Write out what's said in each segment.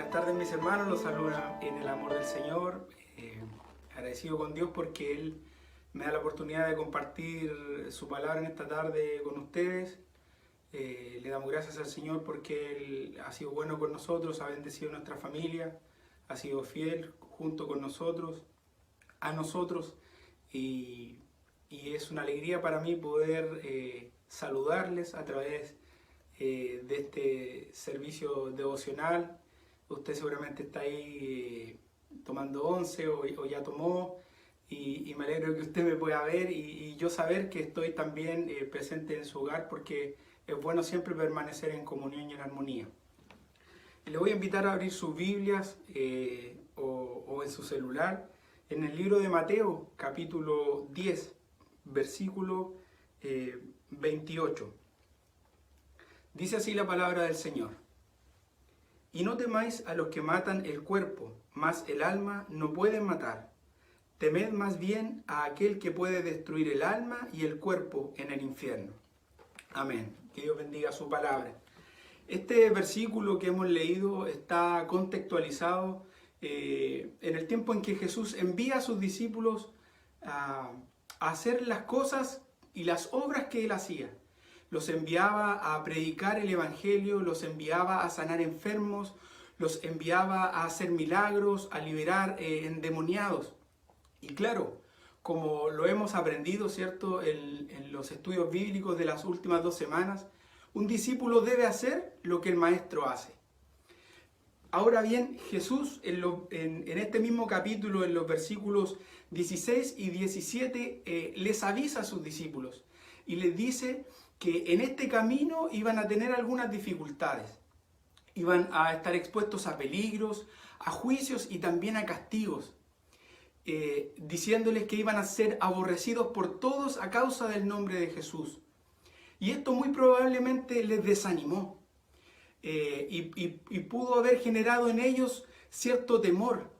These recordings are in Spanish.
Buenas tardes mis hermanos, los saludo en el amor del Señor, agradecido con Dios porque Él me da la oportunidad de compartir su palabra en esta tarde con ustedes. Le damos gracias al Señor porque Él ha sido bueno con nosotros, ha bendecido nuestra familia, ha sido fiel junto con nosotros, a nosotros y es una alegría para mí poder saludarles a través de este servicio devocional. Usted seguramente está ahí tomando once o ya tomó y me alegro que usted me pueda ver y yo saber que estoy también presente en su hogar porque es bueno siempre permanecer en comunión y en armonía. Le voy a invitar a abrir sus Biblias o en su celular en el libro de Mateo, capítulo 10, versículo 28. Dice así la palabra del Señor. Y no temáis a los que matan el cuerpo, mas el alma no pueden matar. Temed más bien a aquel que puede destruir el alma y el cuerpo en el infierno. Amén. Que Dios bendiga su palabra. Este versículo que hemos leído está contextualizado en el tiempo en que Jesús envía a sus discípulos a hacer las cosas y las obras que Él hacía. Los enviaba a predicar el Evangelio, los enviaba a sanar enfermos, los enviaba a hacer milagros, a liberar endemoniados. Y claro, como lo hemos aprendido, ¿cierto?, en los estudios bíblicos de las últimas 2 semanas, un discípulo debe hacer lo que el maestro hace. Ahora bien, Jesús en este mismo capítulo, en los versículos 16 y 17, les avisa a sus discípulos y les dice que en este camino iban a tener algunas dificultades. Iban a estar expuestos a peligros, a juicios y también a castigos. Diciéndoles que iban a ser aborrecidos por todos a causa del nombre de Jesús. Y esto muy probablemente les desanimó. Y pudo haber generado en ellos cierto temor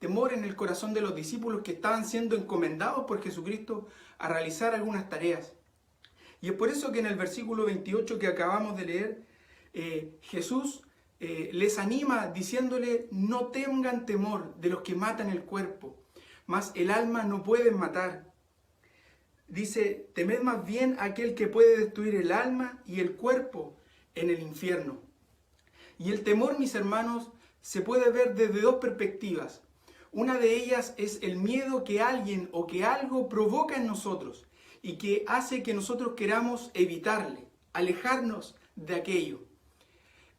en el corazón de los discípulos que estaban siendo encomendados por Jesucristo a realizar algunas tareas. Y es por eso que en el versículo 28 que acabamos de leer, Jesús les anima diciéndole: no tengan temor de los que matan el cuerpo, mas el alma no pueden matar. Dice: temed más bien a aquel que puede destruir el alma y el cuerpo en el infierno. Y el temor, mis hermanos, se puede ver desde 2 perspectivas. Una de ellas es el miedo que alguien o que algo provoca en nosotros y que hace que nosotros queramos evitarle, alejarnos de aquello.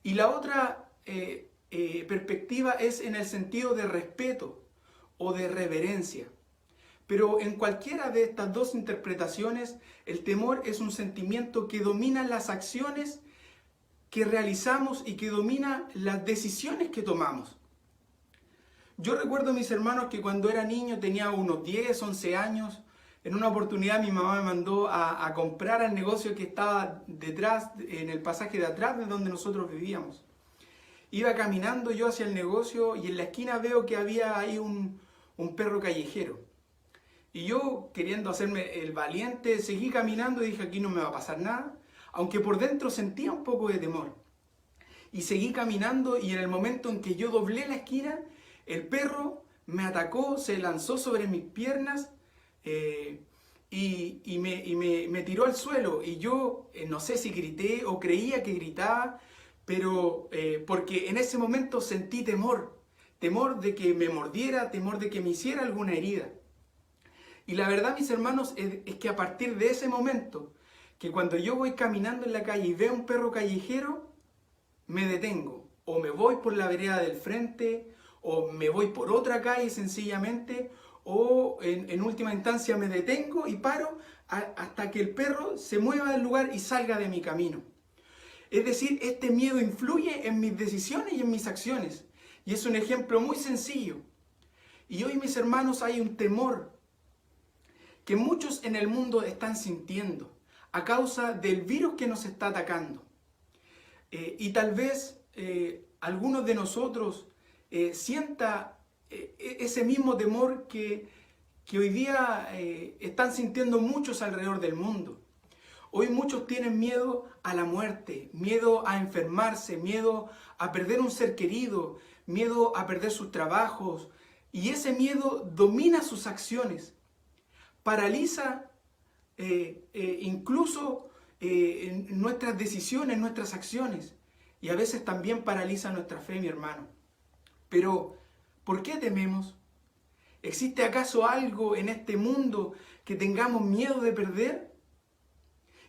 Y la otra perspectiva es en el sentido de respeto o de reverencia. Pero en cualquiera de estas 2 interpretaciones, el temor es un sentimiento que domina las acciones que realizamos y que domina las decisiones que tomamos. Yo recuerdo, mis hermanos, que cuando era niño, tenía unos 10, 11 años, en una oportunidad mi mamá me mandó a comprar al negocio que estaba detrás, en el pasaje de atrás de donde nosotros vivíamos. Iba caminando yo hacia el negocio y en la esquina veo que había ahí un perro callejero. Y yo, queriendo hacerme el valiente, seguí caminando y dije: aquí no me va a pasar nada, aunque por dentro sentía un poco de temor. Y seguí caminando y en el momento en que yo doblé la esquina, el perro me atacó, se lanzó sobre mis piernas y me tiró al suelo. Y yo no sé si grité o creía que gritaba, pero porque en ese momento sentí temor de que me mordiera, temor de que me hiciera alguna herida. Y la verdad, mis hermanos, es que a partir de ese momento, que cuando yo voy caminando en la calle y veo un perro callejero, me detengo. O me voy por la vereda del frente, o me voy por otra calle sencillamente, o en última instancia me detengo y paro hasta que el perro se mueva del lugar y salga de mi camino. Es decir, este miedo influye en mis decisiones y en mis acciones. Y es un ejemplo muy sencillo. Y hoy, mis hermanos, hay un temor que muchos en el mundo están sintiendo a causa del virus que nos está atacando. Y tal vez algunos de nosotros sienta ese mismo temor que hoy día están sintiendo muchos alrededor del mundo. Hoy muchos tienen miedo a la muerte, miedo a enfermarse, miedo a perder un ser querido, miedo a perder sus trabajos, y ese miedo domina sus acciones, paraliza incluso nuestras decisiones, nuestras acciones, y a veces también paraliza nuestra fe, mi hermano. Pero, ¿por qué tememos? ¿Existe acaso algo en este mundo que tengamos miedo de perder?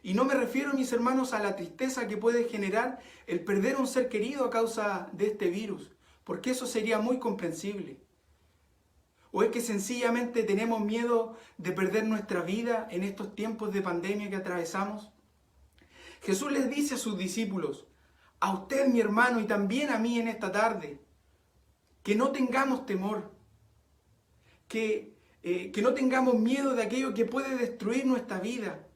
Y no me refiero, mis hermanos, a la tristeza que puede generar el perder a un ser querido a causa de este virus, porque eso sería muy comprensible. ¿O es que sencillamente tenemos miedo de perder nuestra vida en estos tiempos de pandemia que atravesamos? Jesús les dice a sus discípulos, a usted, mi hermano, y también a mí en esta tarde, que no tengamos temor, que no tengamos miedo de aquello que puede destruir nuestra vida,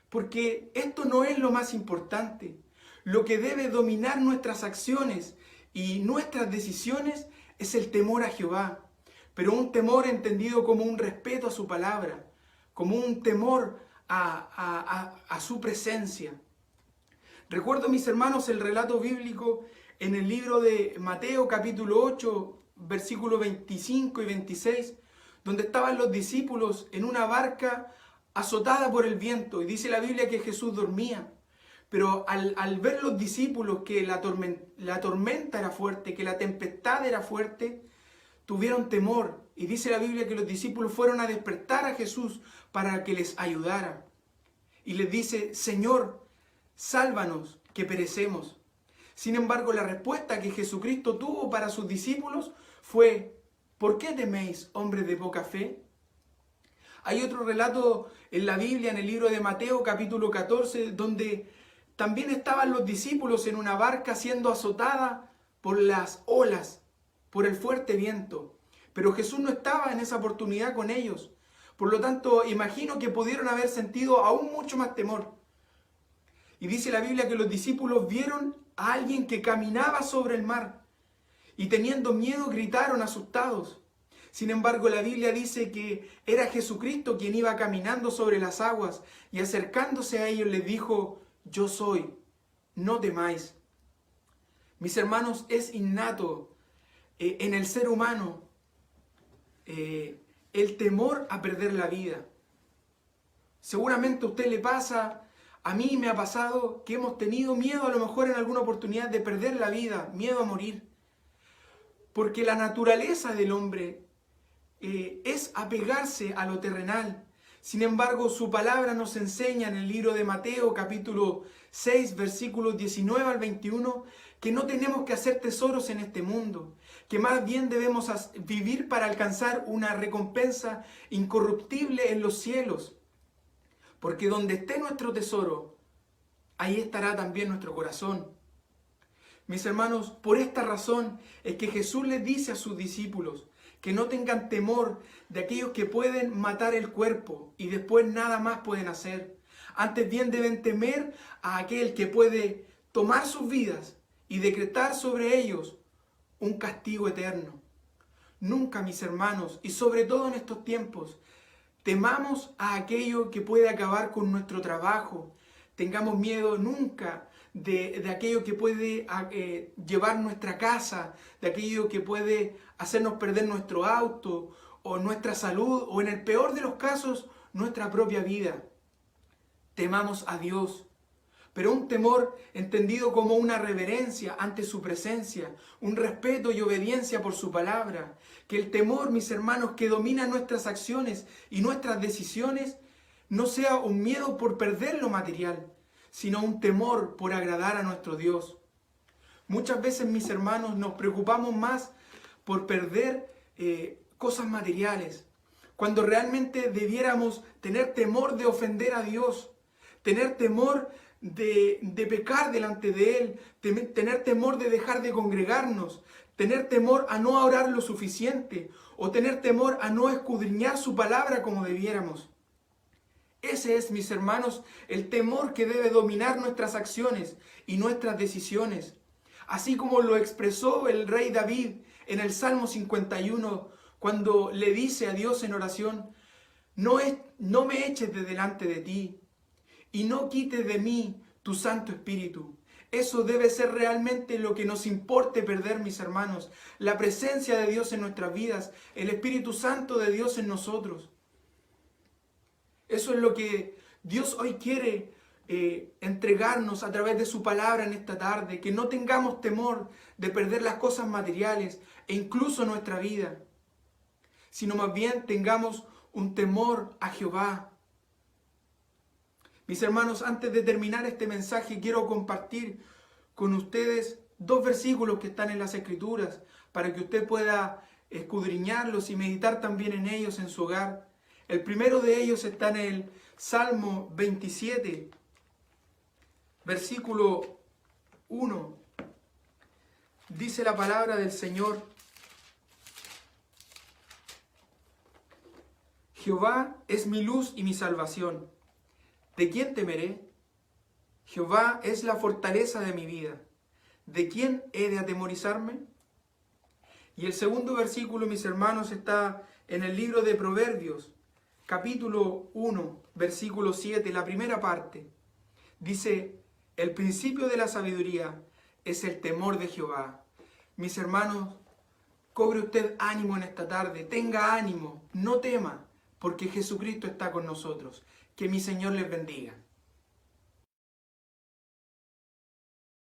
porque esto no es lo más importante. Lo que debe dominar nuestras acciones y nuestras decisiones es el temor a Jehová, pero un temor entendido como un respeto a su palabra, como un temor a su presencia. Recuerdo, mis hermanos, el relato bíblico en el libro de Mateo capítulo 8, versículos 25 y 26, donde estaban los discípulos en una barca azotada por el viento, y dice la Biblia que Jesús dormía. Pero al ver los discípulos que la tormenta era fuerte, que la tempestad era fuerte, tuvieron temor. Y dice la Biblia que los discípulos fueron a despertar a Jesús para que les ayudara. Y les dice, Señor, sálvanos, que perecemos. Sin embargo, la respuesta que Jesucristo tuvo para sus discípulos fue, ¿por qué teméis, hombres de poca fe? Hay otro relato en la Biblia, en el libro de Mateo, capítulo 14, donde también estaban los discípulos en una barca siendo azotada por las olas, por el fuerte viento. Pero Jesús no estaba en esa oportunidad con ellos. Por lo tanto, imagino que pudieron haber sentido aún mucho más temor. Y dice la Biblia que los discípulos vieron a alguien que caminaba sobre el mar y teniendo miedo gritaron asustados. Sin embargo, la Biblia dice que era Jesucristo quien iba caminando sobre las aguas y acercándose a ellos les dijo, yo soy, no temáis. Mis hermanos, es innato en el ser humano el temor a perder la vida. Seguramente a usted le pasa, a mí me ha pasado que hemos tenido miedo a lo mejor en alguna oportunidad de perder la vida, miedo a morir. Porque la naturaleza del hombre es apegarse a lo terrenal. Sin embargo, su palabra nos enseña en el libro de Mateo, capítulo 6, versículos 19 al 21, que no tenemos que hacer tesoros en este mundo, que más bien debemos vivir para alcanzar una recompensa incorruptible en los cielos. Porque donde esté nuestro tesoro, ahí estará también nuestro corazón. Mis hermanos, por esta razón es que Jesús les dice a sus discípulos que no tengan temor de aquellos que pueden matar el cuerpo y después nada más pueden hacer. Antes bien deben temer a aquel que puede tomar sus vidas y decretar sobre ellos un castigo eterno. Nunca, mis hermanos, y sobre todo en estos tiempos, temamos a aquello que puede acabar con nuestro trabajo. Tengamos miedo nunca de aquello que puede llevar nuestra casa, de aquello que puede hacernos perder nuestro auto o nuestra salud o en el peor de los casos nuestra propia vida. Temamos a Dios, pero un temor entendido como una reverencia ante su presencia, un respeto y obediencia por su palabra. Que el temor, mis hermanos, que domina nuestras acciones y nuestras decisiones, no sea un miedo por perder lo material, sino un temor por agradar a nuestro Dios. Muchas veces, mis hermanos, nos preocupamos más por perder cosas materiales, cuando realmente debiéramos tener temor de ofender a Dios, tener temor de pecar delante de Él, tener temor de dejar de congregarnos, tener temor a no orar lo suficiente, o tener temor a no escudriñar su palabra como debiéramos. Ese es, mis hermanos, el temor que debe dominar nuestras acciones y nuestras decisiones. Así como lo expresó el rey David en el Salmo 51, cuando le dice a Dios en oración, no me eches de delante de ti y no quites de mí tu Santo Espíritu. Eso debe ser realmente lo que nos importe perder, mis hermanos. La presencia de Dios en nuestras vidas, el Espíritu Santo de Dios en nosotros. Eso es lo que Dios hoy quiere entregarnos a través de su palabra en esta tarde. Que no tengamos temor de perder las cosas materiales e incluso nuestra vida, sino más bien tengamos un temor a Jehová. Mis hermanos, antes de terminar este mensaje, quiero compartir con ustedes 2 versículos que están en las Escrituras para que usted pueda escudriñarlos y meditar también en ellos en su hogar. El primero de ellos está en el Salmo 27, versículo 1. Dice la palabra del Señor: Jehová es mi luz y mi salvación. ¿De quién temeré? Jehová es la fortaleza de mi vida. ¿De quién he de atemorizarme? Y el segundo versículo, mis hermanos, está en el libro de Proverbios, capítulo 1, versículo 7, la primera parte. Dice: el principio de la sabiduría es el temor de Jehová. Mis hermanos, cobre usted ánimo en esta tarde, tenga ánimo, no tema, porque Jesucristo está con nosotros. Que mi Señor les bendiga.